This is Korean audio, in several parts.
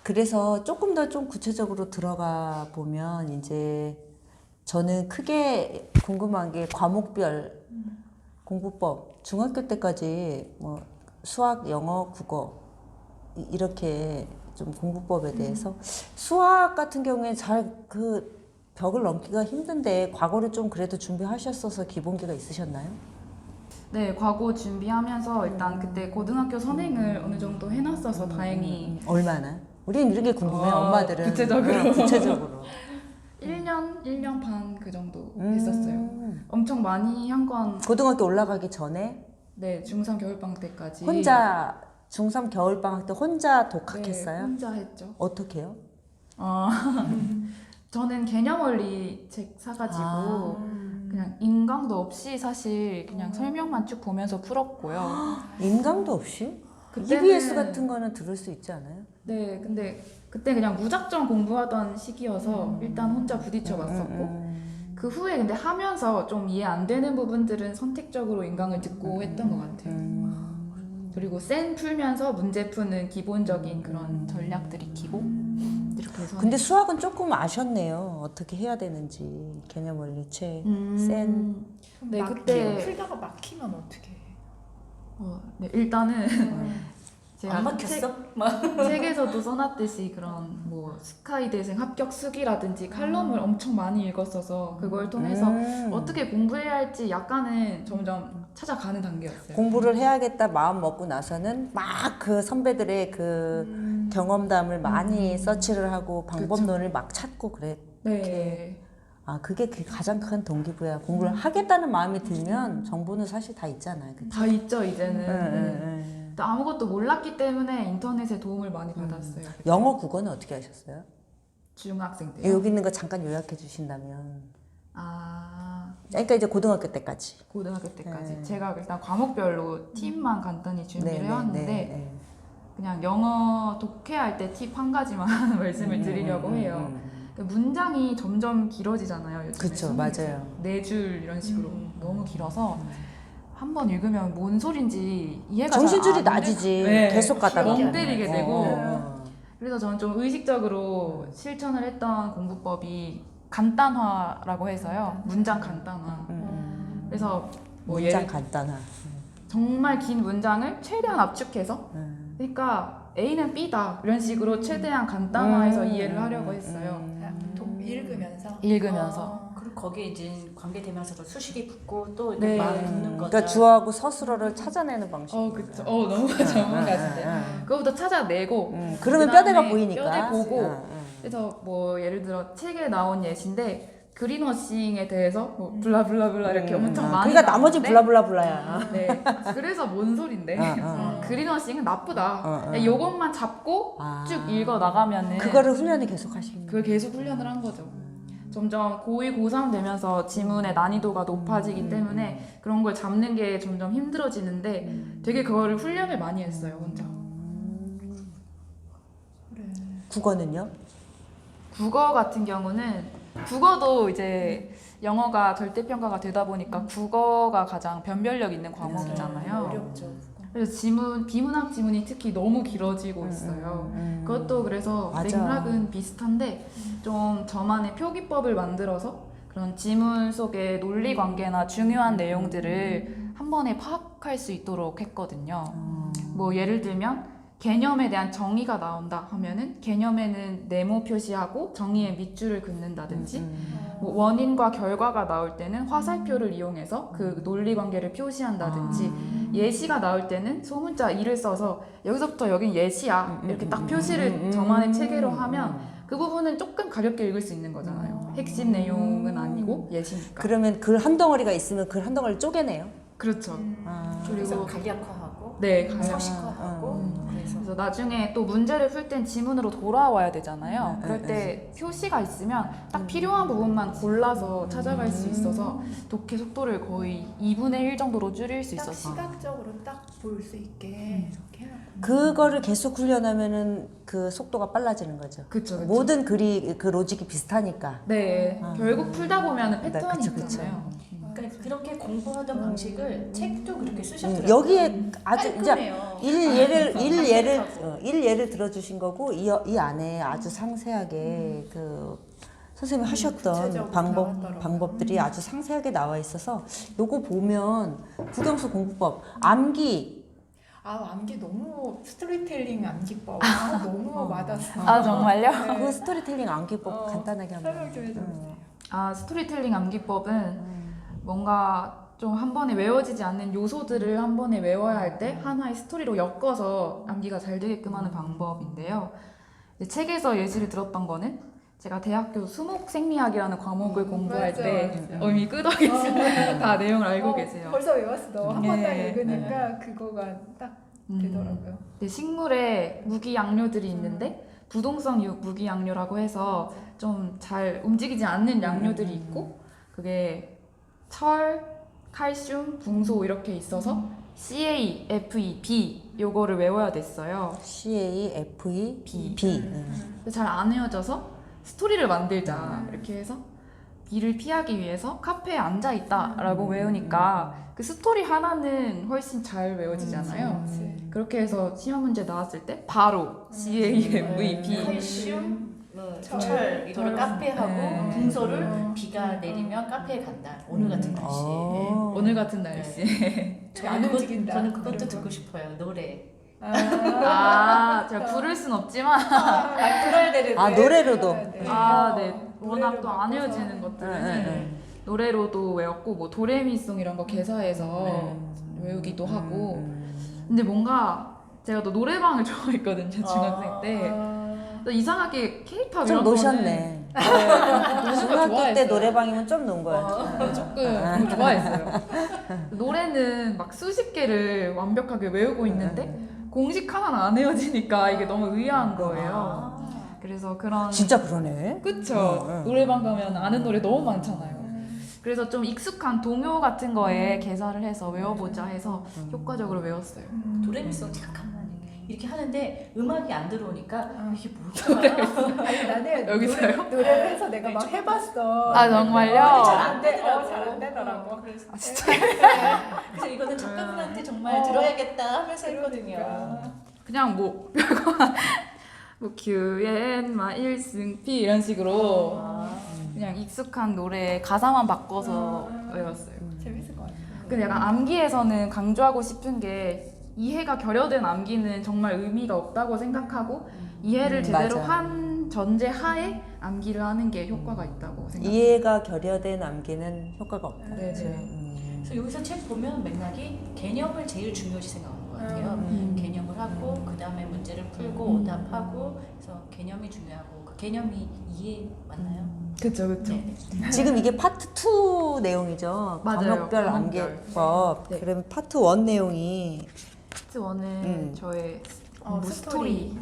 그래서 조금 더 좀 구체적으로 들어가 보면 이제 저는 크게 궁금한 게 과목별 공부법 중학교 때까지 뭐 수학, 영어, 국어 이렇게 좀 공부법에 대해서 수학 같은 경우에 잘 그 벽을 넘기가 힘든데 과거를 좀 그래도 준비하셨어서 기본기가 있으셨나요? 네, 과거 준비하면서 일단 그때 고등학교 선행을 어느 정도 해놨어서 다행히 얼마나? 우린 이런 게 궁금해. 엄마들은 구체적으로. 구체적으로 1년 반 그 정도 했었어요. 엄청 많이 한 건 고등학교 올라가기 전에 네, 중3 겨울방학 때까지 혼자 중3 겨울방학 때 혼자 네, 독학했어요? 혼자 했죠. 어떻게요? 저는 개념원리 책 사가지고 그냥 인강도 없이 사실 그냥 설명만 쭉 보면서 풀었고요. 인강도 없이? 그때는- EBS 같은 거는 들을 수 있지 않아요? 네, 근데 그때 그냥 무작정 공부하던 시기여서 일단 혼자 부딪혀 봤었고 그 후에 근데 하면서 좀 이해 안 되는 부분들은 선택적으로 인강을 듣고 했던 것 같아요. 그리고 센 풀면서 문제 푸는 기본적인 그런 전략들 익히고 이렇게 해서 근데 수학은 조금 아셨네요. 어떻게 해야 되는지 개념 원리 책, 센. 네, 그때 풀다가 막히면 어떻게 해? 네, 일단은 제가 안 막혔어? 책에서도 써놨듯이 그런 뭐 스카이 대생 합격 수기라든지 칼럼을 엄청 많이 읽었어서 그걸 통해서 어떻게 공부해야 할지 약간은 점점 찾아가는 단계였어요. 공부를 해야겠다 마음 먹고 나서는 막 그 선배들의 그 경험담을 많이 서치를 하고 방법론을 막 찾고 그래. 네. 아, 그게 그 가장 큰 동기부여야. 공부를 하겠다는 마음이 들면 정보는 사실 다 있잖아요. 그치? 다 있죠 이제는. 응. 근데 아무것도 몰랐기 때문에 인터넷에 도움을 많이 받았어요. 영어, 국어는 어떻게 하셨어요? 중학생 때요. 여기 있는 거 잠깐 요약해 주신다면. 그러니까 이제 고등학교 때까지. 고등학교 때까지 네. 제가 일단 과목별로 팁만 간단히 준비를 해왔는데 네. 그냥 영어 독해할 때 팁 한 가지만 말씀을 드리려고 해요. 문장이 점점 길어지잖아요. 요즘에 그쵸, 맞아요. 4줄 이런 식으로 너무 길어서 한 번 읽으면 뭔 소린지 이해가 정신줄이 잘안 낮이지. 네. 계속 가다가. 멍때리게 되고 어. 그래서 저는 좀 의식적으로 실천을 했던 공부법이 간단화라고 해서요. 문장 간단화. 그래서 뭐 문장 예를 간단한. 정말 긴 문장을 최대한 압축해서 그러니까 A는 B다 이런 식으로 최대한 간단화해서 이해를 하려고 했어요. 읽으면서? 읽으면서. 그리고 거기에 이제 관계되면서도 수식이 붙고 또 네. 말 붙는 거죠. 그러니까 주어하고 서술어를 찾아내는 방식. 그쵸. 너무 전문가신데. 그거부터 찾아내고. 그러면 그다음에 뼈대가 보이니까. 뼈대 보고. 응. 그래서 뭐 예를 들어 책에 나온 예시인데 그린워싱에 대해서 뭐 블라블라블라 이렇게 엄청 많이. 그러니까 나머지 나오는데 블라블라블라야. 네. 그래서 뭔 소린데? 그린워싱은 나쁘다. 어. 요것만 잡고 쭉 읽어 나가면은 그거를 훈련을 계속 하시는 그걸 계속 훈련을 한 거죠. 점점 고2, 고3 되면서 지문의 난이도가 높아지기 때문에 그런 걸 잡는 게 점점 힘들어지는데 되게 그거를 훈련을 많이 했어요, 혼자. 국어는요? 국어 같은 경우는 국어도 이제 영어가 절대평가가 되다 보니까 국어가 가장 변별력 있는 과목이잖아요. 어렵죠. 그래서 비문학 지문이 특히 너무 길어지고 있어요. 그것도 그래서 맞아. 맥락은 비슷한데 좀 저만의 표기법을 만들어서 그런 지문 속의 논리 관계나 중요한 내용들을 한 번에 파악할 수 있도록 했거든요. 뭐 예를 들면 개념에 대한 정의가 나온다 하면은 개념에는 네모 표시하고 정의에 밑줄을 긋는다든지 뭐 원인과 결과가 나올 때는 화살표를 이용해서 그 논리 관계를 표시한다든지 예시가 나올 때는 소문자 이를 써서 여기서부터 여긴 예시야 이렇게 딱 표시를 저만의 체계로 하면 그 부분은 조금 가볍게 읽을 수 있는 거잖아요. 핵심 내용은 아니고 예시니까. 그러면 글 한 덩어리가 있으면 글 한 덩어리를 쪼개내요? 그렇죠. 그래서 그리고 간략화하고 네, 서식화하고 그래서 나중에 또 문제를 풀 땐 지문으로 돌아와야 되잖아요. 그럴 때 표시가 있으면 딱 필요한 부분만 골라서 찾아갈 수 있어서 독해 속도를 거의 2분의 1 정도로 줄일 수 딱 있었어요. 시각적으로 딱 볼 수 있게 이렇게 해놨구나. 그거를 계속 훈련하면은 그 속도가 빨라지는 거죠. 그쵸. 모든 글이 그 로직이 비슷하니까. 네, 결국 풀다 보면 패턴이 그쵸. 있잖아요. 그러니까 그렇게 공부하던 방식을 책도 그렇게 쓰셨더라고요. 여기에 아주 이제 깔끔해요. 일 예를 들어주신 거고 이 안에 아주 상세하게 그 선생님이 하셨던 구체적으로 나왔더라고요. 방법들이 아주 상세하게 나와 있어서 요거 보면 국영수 공부법 암기 암기 너무 스토리텔링 암기법 너무 와닿았어요. 아 정말요? 네. 그 스토리텔링 암기법 간단하게 한번 설명 좀 해주세요. 아 스토리텔링 암기법은 뭔가 좀 한 번에 외워지지 않는 요소들을 한 번에 외워야 할 때 하나의 스토리로 엮어서 암기가 잘 되게끔 하는 방법인데요. 이제 책에서 예시를 들었던 거는 제가 대학교 수목생리학이라는 과목을 공부할 맞아, 때 맞아. 이미 끄덕이시는 다 내용을 알고 계세요. 벌써 외웠어. 한 번 딱 네. 읽으니까 그거가 딱 되더라고요. 네, 식물에 무기양료들이 있는데 부동성 무기양료라고 해서 좀 잘 움직이지 않는 양료들이 있고 그게 철, 칼슘, 붕소 이렇게 있어서 CA, FE, B 요거를 외워야 됐어요. CAFE 근데 잘 안 외워져서 스토리를 만들자 이렇게 해서 B를 피하기 위해서 카페에 앉아 있다라고 외우니까 그 스토리 하나는 훨씬 잘 외워지잖아요. 그치. 그렇게 해서 시험 문제 나왔을 때 바로 CAFE, B 칼슘, 철, 철 이거를 카페하고 네. 붕소를 비가 내리면 카페에 간다. 오늘 같은 날씨. 오늘 같은 날씨. 안 움직인다. 저는 그것도 이런 듣고 거. 싶어요. 노래. 제가 부를 순 없지만 들어야 되는데. 노래로도 네. 워낙 또 안 바꿔서. 외워지는 것들은 네. 노래로도 외웠고 뭐 도레미송 이런 거 개사해서 외우기도 하고 근데 뭔가 제가 또 노래방을 좋아했거든요 중학생 때 또 이상하게 케이팝 좀 이런 노셨네. 중학교 때 노래방이면 좀 논 거야. 거는 조금 좋아했어요. 노래는 막 수십 개를 완벽하게 외우고 있는데 공식 하나는 안 외워지니까 이게 너무 의아한 거예요. 그래서 그런 진짜 그러네. 그쵸. 노래방 가면 아는 노래 너무 많잖아요. 그래서 좀 익숙한 동요 같은 거에 개사를 해서 외워보자 해서 효과적으로 외웠어요. 도레미송 잠깐만 이렇게 하는데 음악이 안 들어오니까 이게 뭐야? 아니 나는 여기서요? 노래를 해서 내가 막 해봤어. 아, 정말요? 잘안 되더라고. 잘안 되더라고. 그래서 그래서 이거는 작가분한테 정말 들어야겠다 하면서 했거든요. 그냥 뭐 별거 뭐 QN 1승 P 이런 식으로 그냥 익숙한 노래 가사만 바꿔서 외웠어요. 재밌을 것 같아요. 근데 약간 암기에서는 강조하고 싶은 게 이해가 결여된 암기는 정말 의미가 없다고 생각하고 이해를 제대로 맞아. 한 전제 하에 암기를 하는 게 효과가 있다고 생각해요. 이해가 결여된 암기는 효과가 없다. 네, 그치? 네. 그래서 여기서 책 보면 맥락이 개념을 제일 중요시 생각하는 것 같아요. 개념을 하고 그 다음에 문제를 풀고 오답하고 그래서 개념이 중요하고 그 개념이 이해 맞나요? 그쵸 그쵸. 네. 지금 이게 파트 2 내용이죠. 맞아요. 과목별 과목별. 암기법. 네. 그러면 파트 1 내용이 파트 1은 저의 공부 스토리.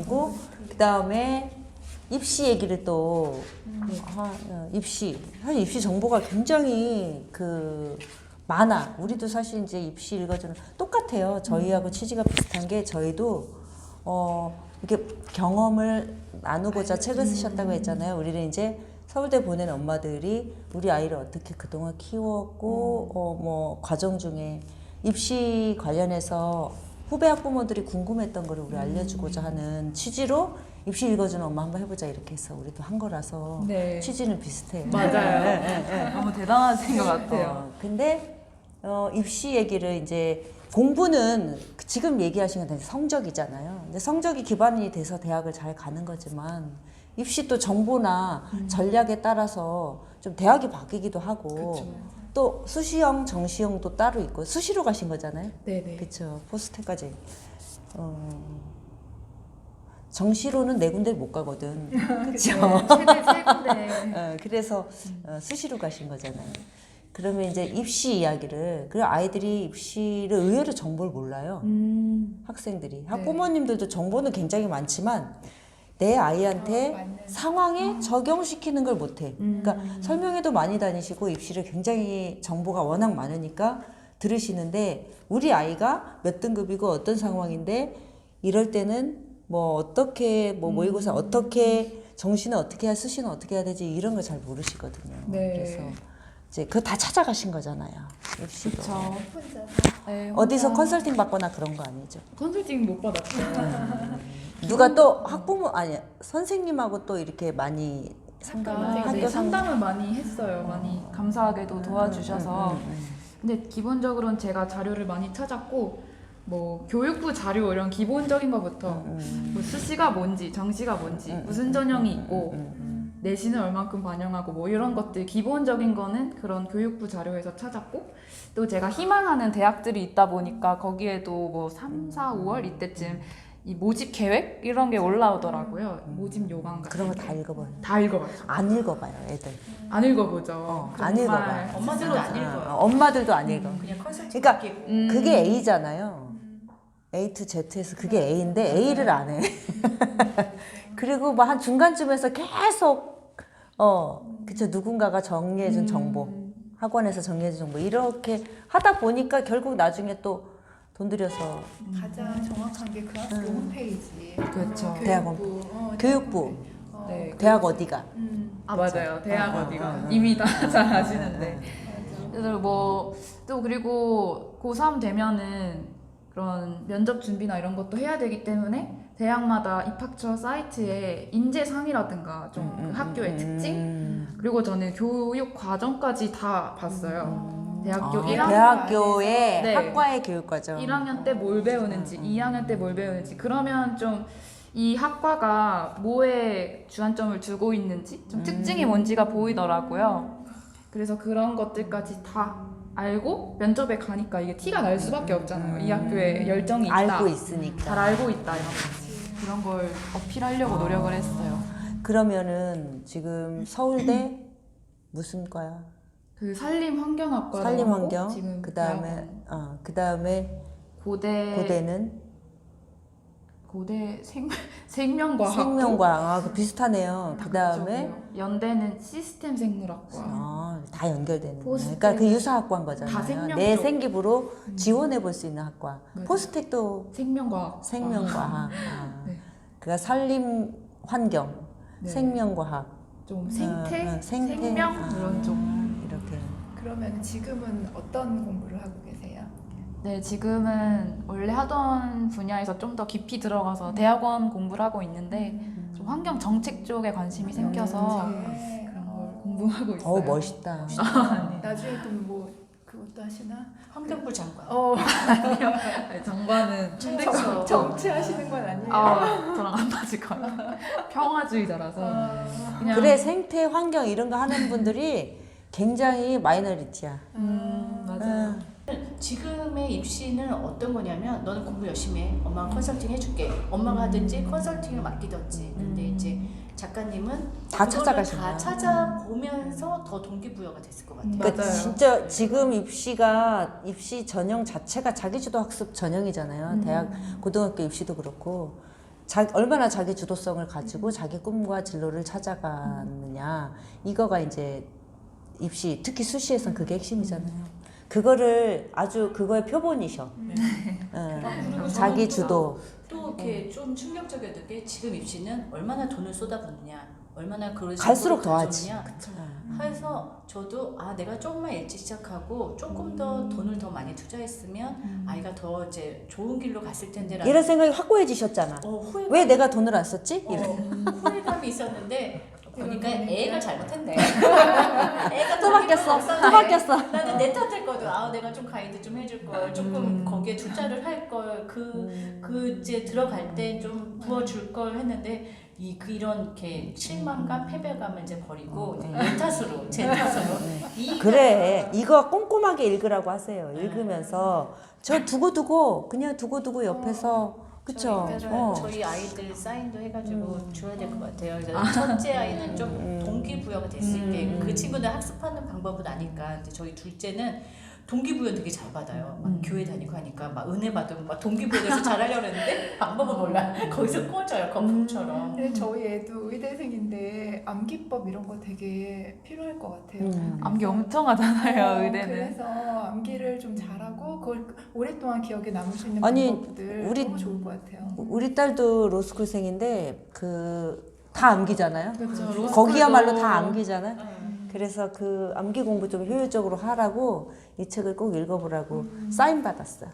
고 그 다음에 입시 얘기를 또 입시 사실 입시 정보가 굉장히 많아. 우리도 사실 이제 입시 읽어주는 똑같아요. 저희하고 취지가 비슷한 게 저희도 이렇게 경험을 나누고자 책을 쓰셨다고 했잖아요. 우리는 이제 서울대 보낸 엄마들이 우리 아이를 어떻게 그동안 키웠고 뭐 과정 중에 입시 관련해서 후배 학부모들이 궁금했던 거를 우리 알려주고자 하는 취지로 입시 읽어주는 엄마 한번 해보자 이렇게 해서 우리도 한 거라서 네. 취지는 비슷해요. 맞아요. 너무 대단하신 것 같아요. 근데 입시 얘기를 이제 공부는 지금 얘기하신 건 성적이잖아요. 근데 성적이 기반이 돼서 대학을 잘 가는 거지만 입시 또 정보나 전략에 따라서 좀 대학이 바뀌기도 하고 또 수시형, 정시형도 따로 있고 수시로 가신 거잖아요. 네네. 그렇죠. 포스트까지. 정시로는 네 군데를 못 가거든. 그렇죠. 최대 세 군데. 그래서 수시로 가신 거잖아요. 그러면 이제 입시 이야기를 그 아이들이 입시를 의외로 정보를 몰라요. 학생들이 학부모님들도 정보는 굉장히 많지만 내 아이한테 맞는. 상황에 적용시키는 걸 못해. 그러니까 설명회도 많이 다니시고 입시를 굉장히 정보가 워낙 많으니까 들으시는데 우리 아이가 몇 등급이고 어떤 상황인데 이럴 때는 뭐 어떻게 뭐 모의고사 어떻게 정시는 어떻게 해야 수시는 어떻게 해야 되지 이런 걸 잘 모르시거든요. 네. 그래서 이제 그거 다 찾아가신 거잖아요. 입시도. 그쵸. 혼자서. 네, 어디서 혼자 컨설팅 받거나 그런 거 아니죠? 컨설팅 못 받았어요. 누가 또 학부모 아니 선생님하고 또 이렇게 많이 상담을 네, 학교 상담을 많이 했어요. 많이 감사하게도 도와주셔서. 근데 기본적으로는 제가 자료를 많이 찾았고 뭐 교육부 자료 이런 기본적인 것부터 뭐 수시가 뭔지 정시가 뭔지 무슨 전형이 있고 내신을 얼만큼 반영하고 뭐 이런 것들 기본적인 거는 그런 교육부 자료에서 찾았고 또 제가 희망하는 대학들이 있다 보니까 거기에도 뭐 3, 4, 5월 이때쯤 이 모집 계획 이런 게 올라오더라고요. 모집 요강 같은 그런 거 게. 다 읽어봐요. 다 읽어봤죠. 안 읽어봐요, 애들. 안 읽어보죠. 안 정말 읽어봐요. 엄마들도 안 읽어요. 엄마들도 안 읽어. 그냥 컨설팅 그러니까 받기고. 그게 A잖아요. A to Z에서 그게 A인데 A를 안 해. 그리고 뭐 한 중간쯤에서 계속 그쵸 누군가가 정리해준 정보, 학원에서 정리해준 정보 이렇게 하다 보니까 결국 나중에 또 돈 들여서 가장 정확한 게 그 학교 홈페이지. 그렇죠. 대학 교육부 네. 대학 어디가 아 맞아요. 대학 어디가 어. 이미 다 잘 아시는데. 맞아. 그래서 뭐 또 그리고 고3 되면은 그런 면접 준비나 이런 것도 해야 되기 때문에 대학마다 입학처 사이트에 인재상이라든가 좀 그 학교의 특징 그리고 저는 교육 과정까지 다 봤어요. 대학교 1학년 대학교의 네. 학과의 교육과정 1학년 때 뭘 배우는지, 2학년 때 뭘 배우는지, 그러면 좀 이 학과가 뭐에 주안점을 두고 있는지, 좀 특징이 뭔지가 보이더라고요. 그래서 그런 것들까지 다 알고 면접에 가니까 이게 티가 날 수밖에 없잖아요. 이 학교에 열정이 있다. 알고 있으니까. 잘 알고 있다. 이런 걸 어필하려고 노력을 했어요. 그러면은 지금 서울대 무슨 과야? 그 산림환경학과 산림환경. 지금 그다음에 그다음에 고대는 생명과학 생명과학 그 비슷하네요. 그다음에 연대는 시스템 생물학과 다 연결되는 거예요. 포스텍. 그러니까 그 유사학과인 다 거잖아요. 생명 내 쪽. 생기부로 지원해 볼 수 있는 학과. 맞아요. 포스텍도 생명과학 생명과학. 네. 그러니까 산림 환경, 네. 생명과학, 좀 생태, 생태. 생명 이런 쪽. 이렇게. 그러면 지금은 어떤 공부를 하고 계세요? 네, 지금은 원래 하던 분야에서 좀 더 깊이 들어가서 대학원 공부를 하고 있는데 좀 환경 정책 쪽에 관심이 생겨서 네. 그런 걸 공부하고 있어요. 멋있다. 나중에 또 뭐 그것도 하시나? 환경부 장관. 네, 장관은 정치하시는 건 아니에요? 저랑 안 맞을 거예요. 평화주의자라서 그냥 그래 생태 환경 이런 거 하는 분들이 굉장히 마이너리티야. 맞아요. 지금의 입시는 어떤 거냐면 너는 공부 열심히 해. 엄마가 컨설팅 해줄게. 엄마가 하든지 컨설팅을 맡기든지. 근데 이제 작가님은 다 그거를 찾아가신 다 거야. 찾아보면서 더 동기부여가 됐을 것 같아요. 그러니까 맞아요. 진짜 지금 입시 전형 자체가 자기주도 학습 전형이잖아요. 대학 고등학교 입시도 그렇고 얼마나 자기 주도성을 가지고 자기 꿈과 진로를 찾아가느냐 이거가 이제 입시 특히 수시에선 그게 핵심이잖아요. 그거를 아주 그거의 표본이셔. 그리고 자기 저는 주도. 또 이렇게 좀 충격적이었던 게 지금 입시는 얼마나 돈을 쏟아붓느냐, 얼마나 그걸 갈수록 정보를 더하지. 가져오느냐 해서 저도 내가 조금만 일찍 시작하고 조금 더 돈을 더 많이 투자했으면 아이가 더 이제 좋은 길로 갔을 텐데라는 이런 생각이 확고해지셨잖아. 후회감, 왜 내가 돈을 안 썼지? 후회감이 있었는데 보니까 애가 잘못했네. 애가 또 바뀌었어. 또 바뀌었어. 나는 내 탓했거든. 내가 좀 가이드 좀 해줄 걸, 조금 거기에 투자를 할 걸, 그 이제 들어갈 때 좀 부어줄 걸 했는데 이런 이렇게 실망감, 패배감을 이제 버리고 내 탓으로, 제 탓으로. 그래 이거 꼼꼼하게 읽으라고 하세요. 읽으면서 저 그냥 두고두고 옆에서 그쵸? 저희 아이들 사인도 해가지고 줘야 될 것 같아요. 그래서 첫째 아이는 좀 동기부여가 될 수 있게 그 친구들 학습하는 방법은 아니까. 근데 저희 둘째는 동기부여 되게 잘 받아요. 막 교회 다니고 하니까 막 은혜 받으면 막 동기부여돼서 잘하려고 했는데 방법은 몰라. 거기서 꽂아요 거품처럼. 근데 저희 애도 의대생인데 암기법 이런 거 되게 필요할 것 같아요. 암기 엄청 하잖아요, 의대는. 그래서 암기를 좀 잘하고 그걸 오랫동안 기억에 남을 수 있는 아니, 방법들 우리- 너무 좋을 것 같아요. 우리 딸도 로스쿨생인데 다 암기잖아요. 그렇죠. 거기야말로 다 암기잖아요. 그래서 그 암기 공부 좀 효율적으로 하라고 이 책을 꼭 읽어보라고 사인 받았어요.